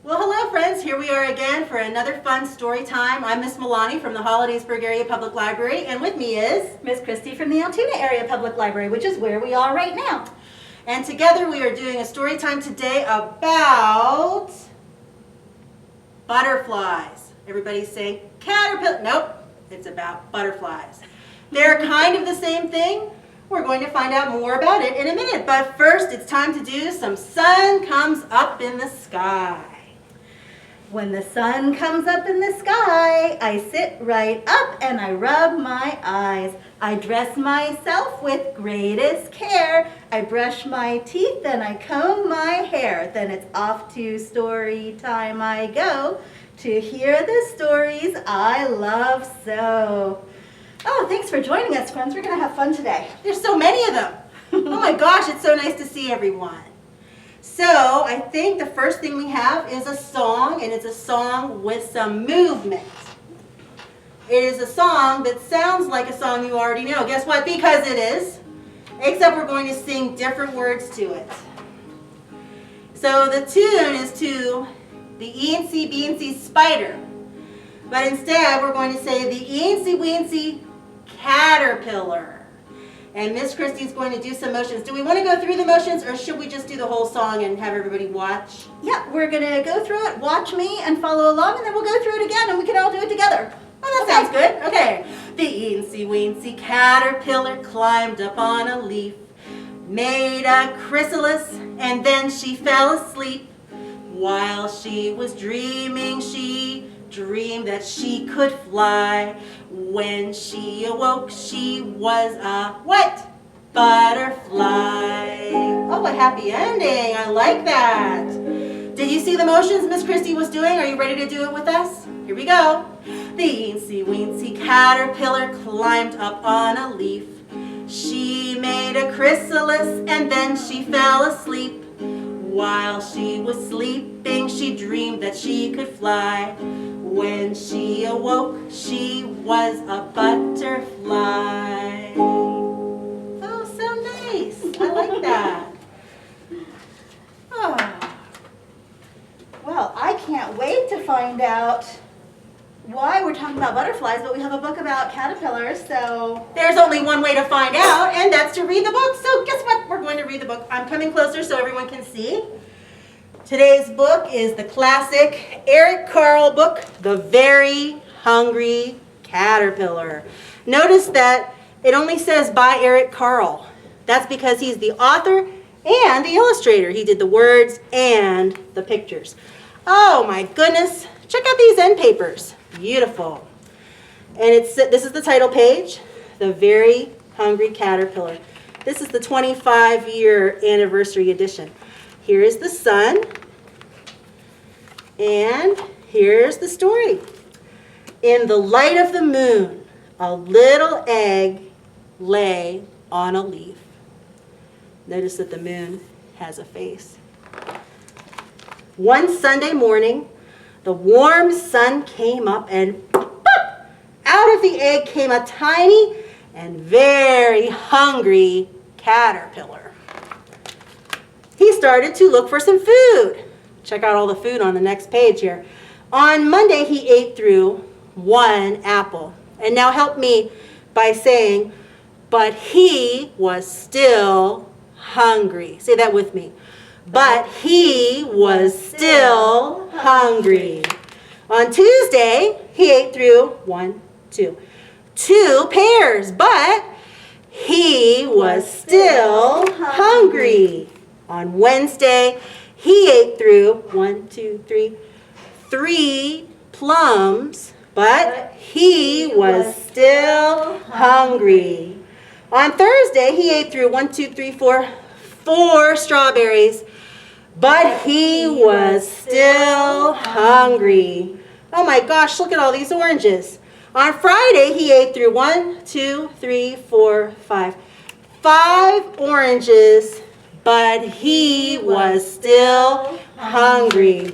Well, hello friends, here we are again for another fun story time. I'm Miss Milani from the Hollidaysburg Area Public Library, and with me is Miss Christie from the Altoona Area Public Library, which is where we are right now. And together we are doing a story time today about butterflies. Everybody's saying caterpillar. Nope, it's about butterflies. They're kind of the same thing. We're going to find out more about it in a minute, but first it's time to do some sun comes up in the sky. When the sun comes up in the sky, I sit right up and I rub my eyes. I dress myself with greatest care. I brush my teeth and I comb my hair. Then it's off to story time I go to hear the stories I love so. Oh, thanks for joining us, friends. We're going to have fun today. There's so many of them. Oh my gosh, it's so nice to see everyone. So I think the first thing we have is a song, and it's a song with some movement. It is a song that sounds like a song you already know. Guess what? Because it is. Except we're going to sing different words to it. So the tune is to the Eensy Beensy Spider. But instead we're going to say the Eensy Weensy Caterpillar. And Miss Christie's going to do some motions. Do we want to go through the motions, or should we just do the whole song and have everybody watch? Yeah, we're going to go through it, watch me, and follow along, and then we'll go through it again, and we can all do it together. Oh, that sounds good. Okay. The Eensy Weensy Caterpillar climbed up on a leaf, made a chrysalis, and then she fell asleep. While she was dreaming, she dreamed that she could fly. When she awoke, she was a what? Butterfly. Oh, a happy ending. I like that. Did you see the motions Miss Christie was doing? Are you ready to do it with us? Here we go. The Eensy Weensy Caterpillar climbed up on a leaf. She made a chrysalis and then she fell asleep. While she was sleeping, she dreamed that she could fly. When she awoke, she was a butterfly. Oh, so nice. I like that. Oh. Well, I can't wait to find out why we're talking about butterflies, but we have a book about caterpillars, so... There's only one way to find out, and that's to read the book. So guess what? We're going to read the book. I'm coming closer so everyone can see. Today's book is the classic Eric Carle book, The Very Hungry Caterpillar. Notice that it only says by Eric Carle. That's because he's the author and the illustrator. He did the words and the pictures. Oh my goodness. Check out these end papers. Beautiful. And this is the title page, The Very Hungry Caterpillar. This is the 25-year anniversary edition. Here is the sun, and here's the story. In the light of the moon, a little egg lay on a leaf. Notice that the moon has a face. One Sunday morning, the warm sun came up and pop, out of the egg came a tiny and very hungry caterpillar. He started to look for some food. Check out all the food on the next page here. On Monday, he ate through one apple. And now help me by saying, but he was still hungry. Say that with me. But he was still hungry. On Tuesday, he ate through two pears, but he was still hungry. On Wednesday, he ate through three plums, but he was still hungry. On Thursday, he ate through four strawberries, but he was still hungry. Oh my gosh, look at all these oranges. On Friday, he ate through five oranges, but he was still hungry.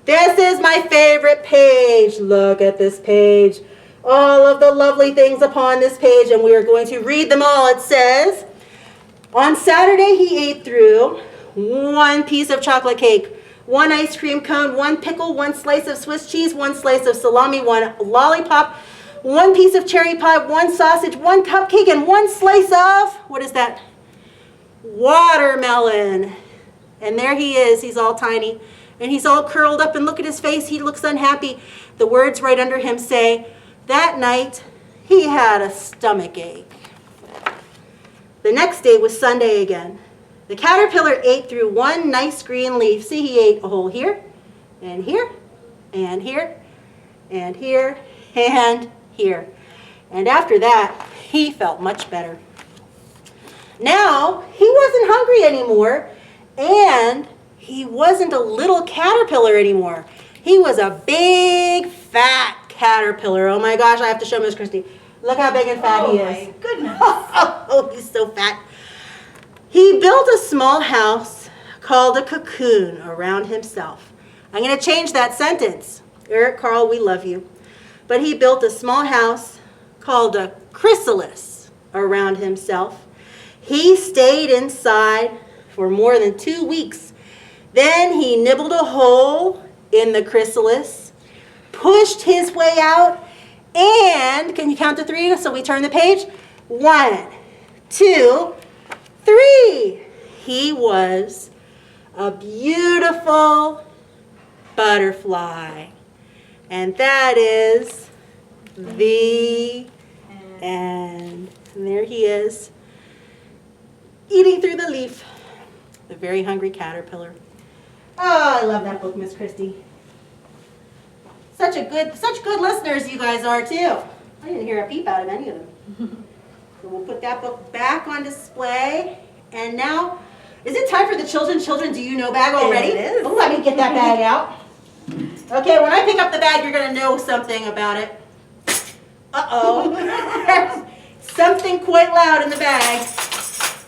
This is my favorite page. Look at this page. All of the lovely things upon this page, and we are going to read them all. It says, on Saturday he ate through one piece of chocolate cake, 1 ice cream cone, 1 pickle, 1 slice of Swiss cheese, 1 slice of salami, 1 lollipop, 1 piece of cherry pie, 1 sausage, 1 cupcake, and 1 slice of, what is that? Watermelon. And there he is. He's all tiny. And he's all curled up, and look at his face. He looks unhappy. The words right under him say, that night he had a stomach ache. The next day was Sunday again. The caterpillar ate through 1 nice green leaf. See, he ate a hole here, and here, and here, and here, and here. And after that, he felt much better. Now, he wasn't hungry anymore, and he wasn't a little caterpillar anymore. He was a big, fat caterpillar. Oh my gosh, I have to show Miss Christy. Look how big and fat he is. Oh my goodness. Oh, he's so fat. He built a small house called a cocoon around himself. I'm going to change that sentence. Eric Carl, we love you. But he built a small house called a chrysalis around himself. He stayed inside for more than 2 weeks. Then he nibbled a hole in the chrysalis, pushed his way out, and can you count to 3 so we turn the page? 1, 2, 3. He was a beautiful butterfly. And that is the end. And there he is, eating through the leaf, the very hungry caterpillar. Oh, I love that book, Miss Christy. Such good listeners you guys are, too. I didn't hear a peep out of any of them. So we'll put that book back on display. And now, is it time for the Children, Do You Know bag already? It is. Oh, let me get that bag out. Okay, when I pick up the bag, you're going to know something about it. Uh-oh. Something quite loud in the bag.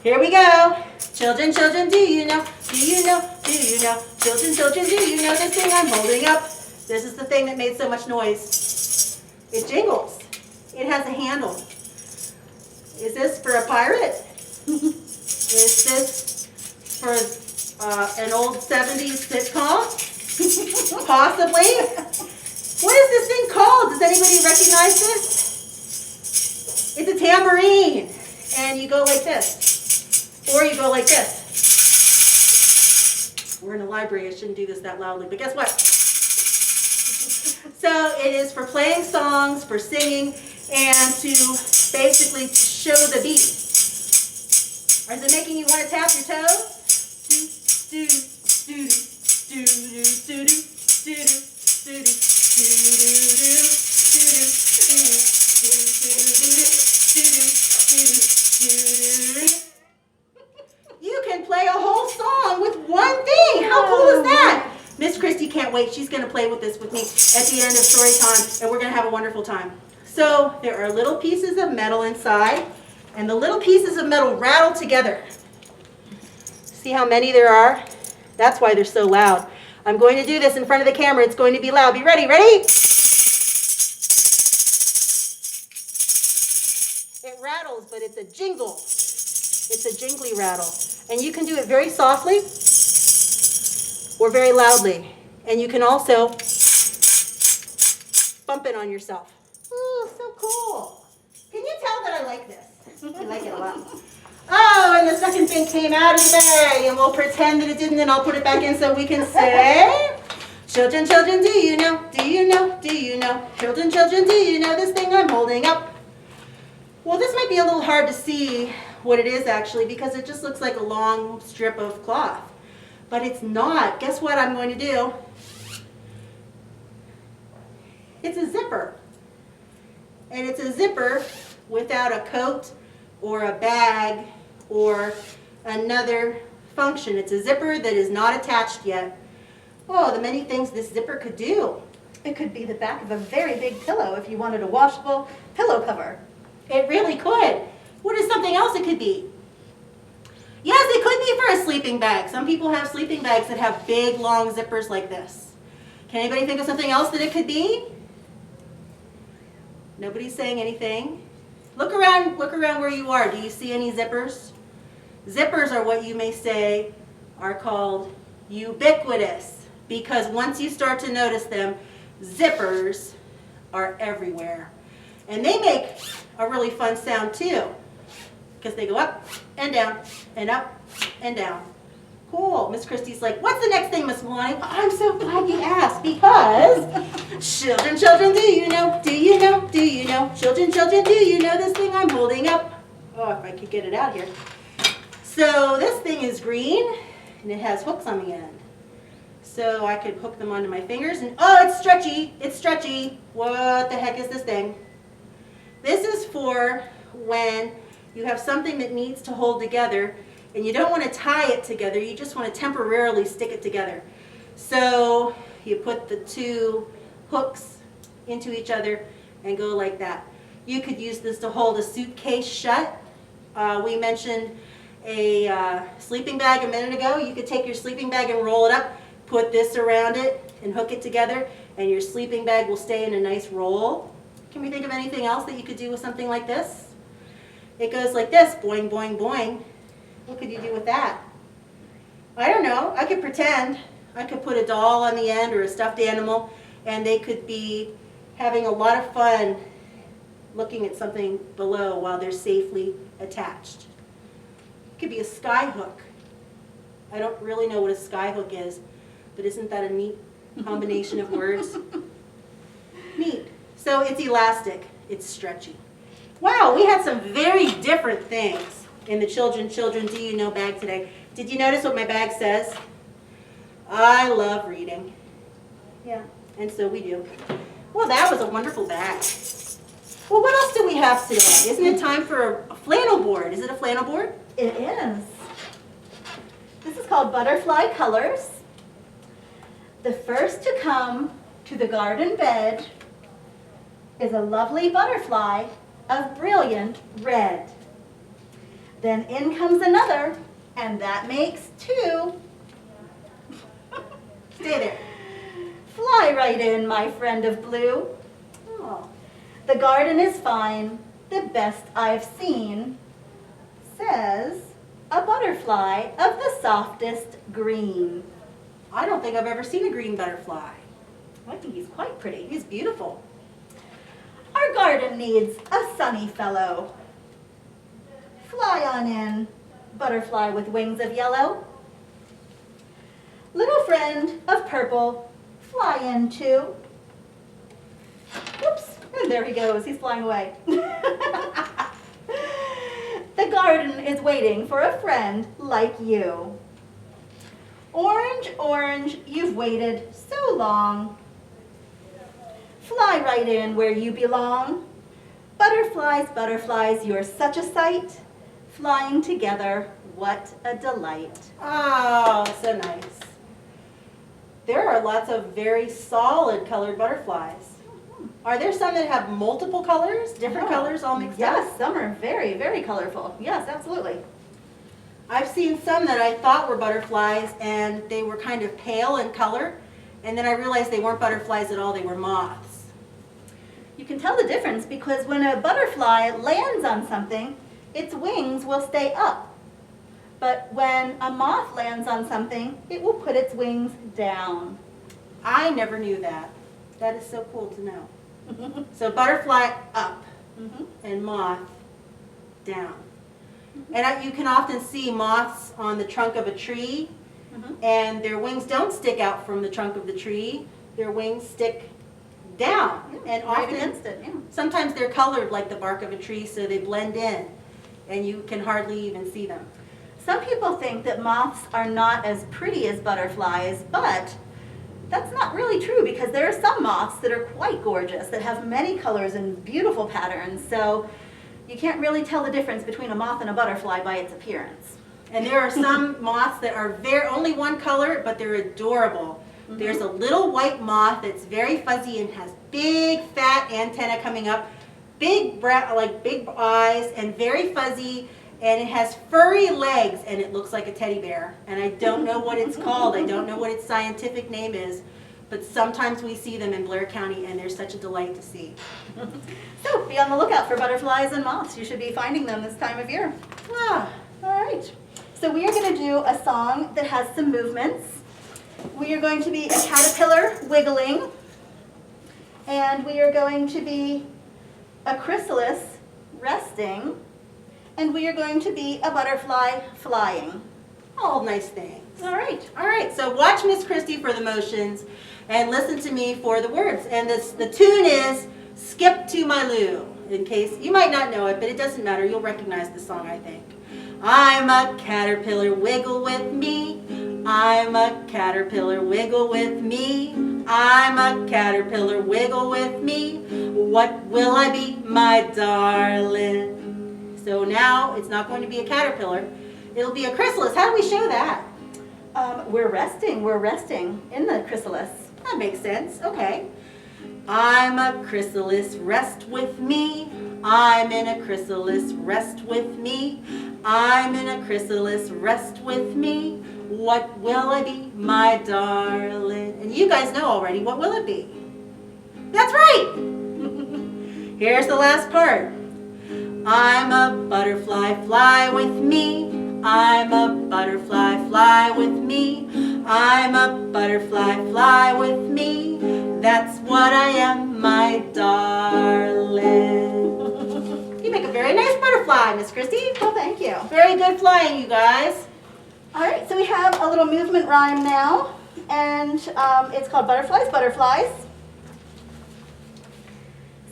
Here we go. Children, do you know? Do you know? Do you know? Children, do you know this thing I'm holding up? This is the thing that made so much noise. It jingles. It has a handle. Is this for a pirate? Is this for an old 70s sitcom? Possibly. What is this thing called? Does anybody recognize this? It's a tambourine. And you go like this. Or you go like this. We're in a library. I shouldn't do this that loudly. But guess what? So it is for playing songs, for singing, and to basically show the beat. Is it making you want to tap your toes? Do, do, do, do, do, do, do, do, do, do, you can play a whole song with one thing. How cool is that? Miss Christy can't wait. She's going to play with this with me at the end of story time, and we're going to have a wonderful time. So there are little pieces of metal inside, and the little pieces of metal rattle together. See how many there are? That's why they're so loud. I'm going to do this in front of the camera. It's going to be loud. Be ready. Ready? It rattles, but it's a jingle. It's a jingly rattle. And you can do it very softly or very loudly. And you can also bump it on yourself. Ooh, so cool. Can you tell that I like this? I like it a lot. Oh, and the second thing came out of the bag, and we'll pretend that it didn't, and I'll put it back in so we can say, children, do you know, do you know, do you know, children, do you know this thing I'm holding up? Well, this might be a little hard to see what it is actually, because it just looks like a long strip of cloth. But it's not. Guess what I'm going to do? It's a zipper. And it's a zipper without a coat or a bag or another function. It's a zipper that is not attached yet. Oh, the many things this zipper could do. It could be the back of a very big pillow if you wanted a washable pillow cover. It really could. What is something else it could be? Yes, it could be for a sleeping bag. Some people have sleeping bags that have big, long zippers like this. Can anybody think of something else that it could be? Nobody's saying anything. Look around where you are. Do you see any zippers? Zippers are what you may say are called ubiquitous. because once you start to notice them, zippers are everywhere. And they make a really fun sound too, because they go up and down and up and down. Cool. Miss Christie's like, what's the next thing, Miss Maloney? I'm so glad you asked, because children, children, do you know, do you know, do you know, children, children, do you know this thing I'm holding up? Oh, if I could get it out here. So this thing is green, and it has hooks on the end. So I could hook them onto my fingers, and oh, it's stretchy, it's stretchy. What the heck is this thing? This is for when you have something that needs to hold together, and you don't want to tie it together, you just want to temporarily stick it together. So you put the two hooks into each other and go like that. You could use this to hold a suitcase shut. We mentioned a sleeping bag a minute ago. You could take your sleeping bag and roll it up, put this around it and hook it together, and your sleeping bag will stay in a nice roll. Can we think of anything else that you could do with something like this? It goes like this, boing, boing, boing. What could you do with that? I don't know. I could pretend. I could put a doll on the end or a stuffed animal, and they could be having a lot of fun looking at something below while they're safely attached. It could be a sky hook. I don't really know what a sky hook is, but isn't that a neat combination of words? Neat. So it's elastic. It's stretchy. Wow, we had some very different things in the Children, Do You Know bag today. Did you notice what my bag says? I love reading. Yeah, and so we do. Well, that was a wonderful bag. Well, what else do we have today? Isn't it time for a flannel board? Is it a flannel board? It is. This is called Butterfly Colors. The first to come to the garden bed is a lovely butterfly of brilliant red. Then in comes another, and that makes two. Stay there. Fly right in, my friend of blue. Oh. The garden is fine, the best I've seen, says a butterfly of the softest green. I don't think I've ever seen a green butterfly. I think he's quite pretty. He's beautiful. Our garden needs a sunny fellow. Fly on in, butterfly with wings of yellow. Little friend of purple, fly in too. Whoops, and there he goes, he's flying away. The garden is waiting for a friend like you. Orange, orange, you've waited so long. Fly right in where you belong. Butterflies, butterflies, you're such a sight. Flying together, what a delight. Oh, so nice. There are lots of very solid colored butterflies. Are there some that have multiple colors, different colors all mixed up? Yes, some are very, very colorful. Yes, absolutely. I've seen some that I thought were butterflies and they were kind of pale in color, and then I realized they weren't butterflies at all, they were moths. You can tell the difference because when a butterfly lands on something, its wings will stay up. But when a moth lands on something, it will put its wings down. I never knew that. That is so cool to know. So butterfly up and moth down. And you can often see moths on the trunk of a tree, and their wings don't stick out from the trunk of the tree. Their wings stick down. Yeah, and right often, against it, yeah. sometimes they're colored like the bark of a tree, so they blend in, and you can hardly even see them. Some people think that moths are not as pretty as butterflies, but that's not really true because there are some moths that are quite gorgeous, that have many colors and beautiful patterns. So you can't really tell the difference between a moth and a butterfly by its appearance. And there are some moths that are only one color, but they're adorable. There's a little white moth that's very fuzzy and has big fat antenna coming up, big brown, like big eyes, and very fuzzy, and it has furry legs, and it looks like a teddy bear. And I don't know what it's called. I don't know what its scientific name is, but sometimes we see them in Blair County, and they're such a delight to see. So be on the lookout for butterflies and moths. You should be finding them this time of year. Ah, All right. So we are going to do a song that has some movements. We are going to be a caterpillar wiggling, and we are going to be a chrysalis resting, and we are going to be a butterfly flying. All nice things. All right. All right, so watch Miss Christie for the motions and listen to me for the words. And the tune is Skip to My Lou, in case you might not know it, but it doesn't matter. You'll recognize the song, I think. I'm a caterpillar, wiggle with me. I'm a caterpillar, wiggle with me. I'm a caterpillar, wiggle with me. What will I be, my darling? So now it's not going to be a caterpillar. It'll be a chrysalis. How do we show that? We're resting in the chrysalis. That makes sense. Okay. I'm a chrysalis, rest with me. I'm in a chrysalis, rest with me. I'm in a chrysalis, rest with me. What will I be, my darling? And you guys know already, what will it be? That's right! Here's the last part. I'm a butterfly, fly with me. I'm a butterfly, fly with me. I'm a butterfly, fly with me. That's what I am, my darling. You make a very nice butterfly, Miss Christie. Well, thank you. Very good flying, you guys. All right, so we have a little movement rhyme now, and it's called Butterflies, Butterflies.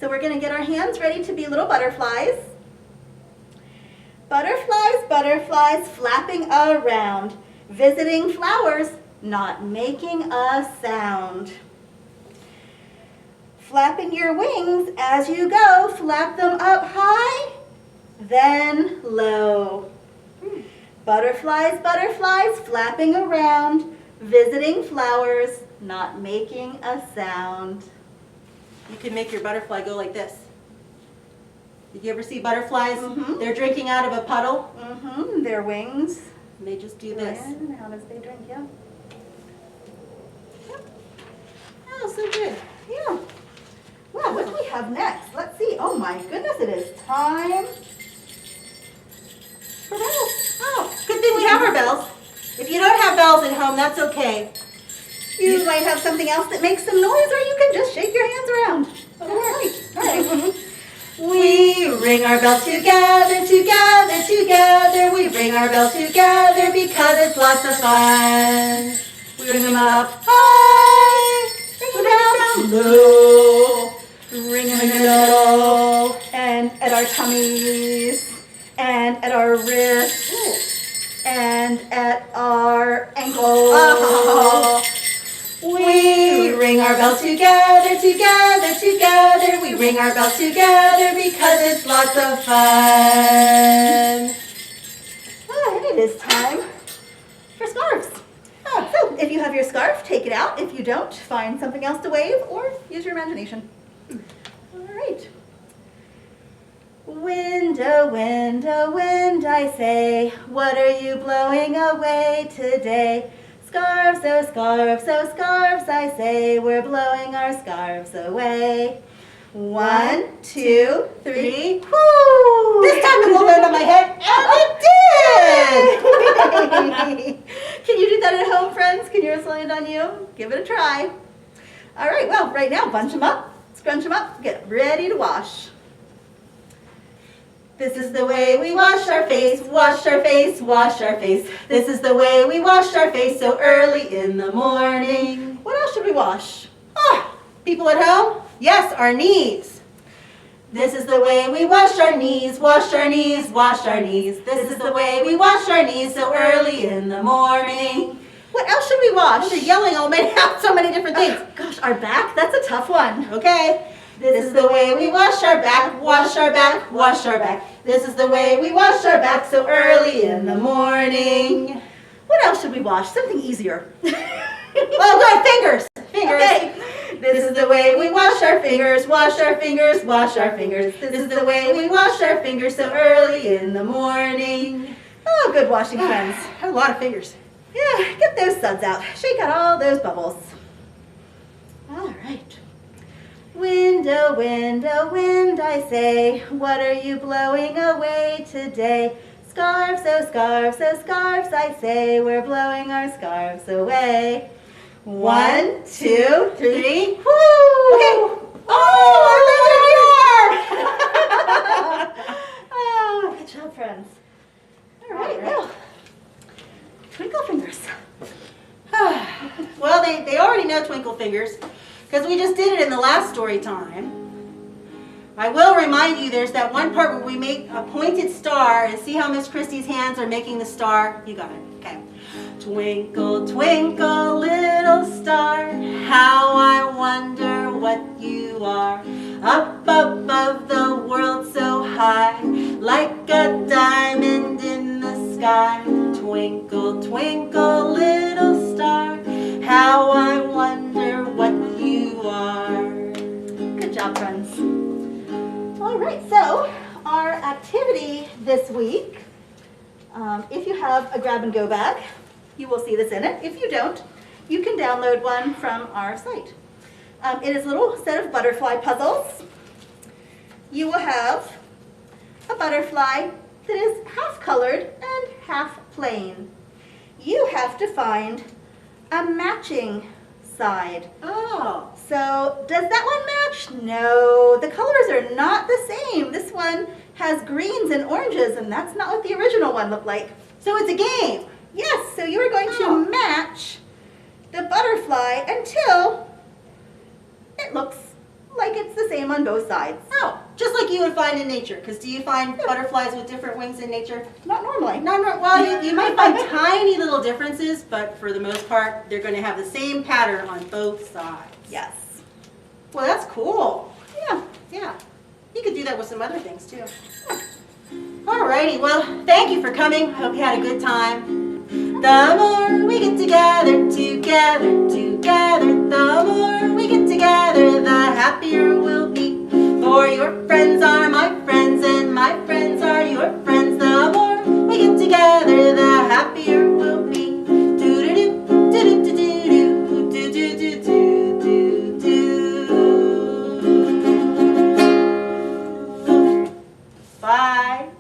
So we're going to get our hands ready to be little butterflies. Butterflies, butterflies, flapping around, visiting flowers, not making a sound. Flapping your wings as you go, flap them up high, then low. Butterflies, butterflies, flapping around, visiting flowers, not making a sound. You can make your butterfly go like this. Did you ever see butterflies? Mhm. They're drinking out of a puddle. Their wings. And they just do this. In and out as they drink, yeah. Oh, so good. Yeah. Well, what do we have next? Let's see. Oh my goodness, it is time for bells. Oh, good thing we have our bells. If you don't have bells at home, that's okay. You might have something else that makes some noise, or you can just shake your hands around. All right. We ring our bell together, together, together. We ring our bell together because it's lots of fun. We ring them up high, ring them down low, ring them in the middle, and at our tummies, and at our wrists, and at our ankles. Oh. We ring our bells together, together, together. We ring our bells together because it's lots of fun. And it is time for scarves. So if you have your scarf, take it out. If you don't, find something else to wave or use your imagination. All right. Wind, oh wind, oh wind, I say, what are you blowing away today? Scarves, oh scarves, I say, we're blowing our scarves away. 1, 2, 3, whoo! This time it won't land on my head, and it did! Can you do that at home, friends? Can yours land on you? Give it a try. All right, well, right now, bunch them up, scrunch them up, get ready to wash. This is the way we wash our face, wash our face, wash our face. This is the way we wash our face so early in the morning. What else should we wash? People at home? Yes, our knees. This is the way we wash our knees, wash our knees, wash our knees. This is the way we wash our knees so early in the morning. What else should we wash? They're yelling all many out so many different things. Gosh, our back? That's a tough one. Okay. This is the way we wash our back, wash our back, wash our back. This is the way we wash our back so early in the morning. What else should we wash? Something easier. Oh, good, fingers. Fingers. Okay. This is the way we wash our fingers, wash our fingers, wash our fingers. This is the way we wash our fingers so early in the morning. Oh, good washing, friends. I have a lot of fingers. Yeah, get those suds out. Shake out all those bubbles. All right. Wind, oh wind, I say, what are you blowing away today? Scarves, oh scarves, I say, we're blowing our scarves away. 1, 2, 3. Woo! Okay. Oh, Oh, good job, friends. All right, well, twinkle fingers. Well, they already know Twinkle Fingers because we just did it in the last story time. I will remind you there's that one part where we make a pointed star and see how Miss Christie's hands are making the star. You got it. Okay. Twinkle, twinkle, little star, how I wonder what you are. Up above the world so high, like a diamond in the sky. Twinkle, twinkle, little star, how I wonder what you are. Good job, friends. All right, so our activity this week, if you have a grab and go bag, you will see this in it. If you don't, you can download one from our site. It is a little set of butterfly puzzles. You will have a butterfly that is half colored and half plain. You have to find a matching side. Oh. So does that one match? No, the colors are not the same. This one has greens and oranges, and that's not what the original one looked like. So it's a game. Yes, so you are going to match the butterfly until it looks like it's the same on both sides. Oh, just like you would find in nature. Because do you find butterflies with different wings in nature? Not normally. Well, you might find tiny little differences, but for the most part, they're going to have the same pattern on both sides. Yes. Well, that's cool. Yeah. Yeah. You could do that with some other things, too. Alrighty, well, thank you for coming. I hope you had a good time. The more we get together, the more we get together, the happier we'll be. For your friends are my friends, and my friends are your friends. The more we get together, the happier we'll be. Do-do-do, do-do-do-do-do, do-do-do-do-do. Bye.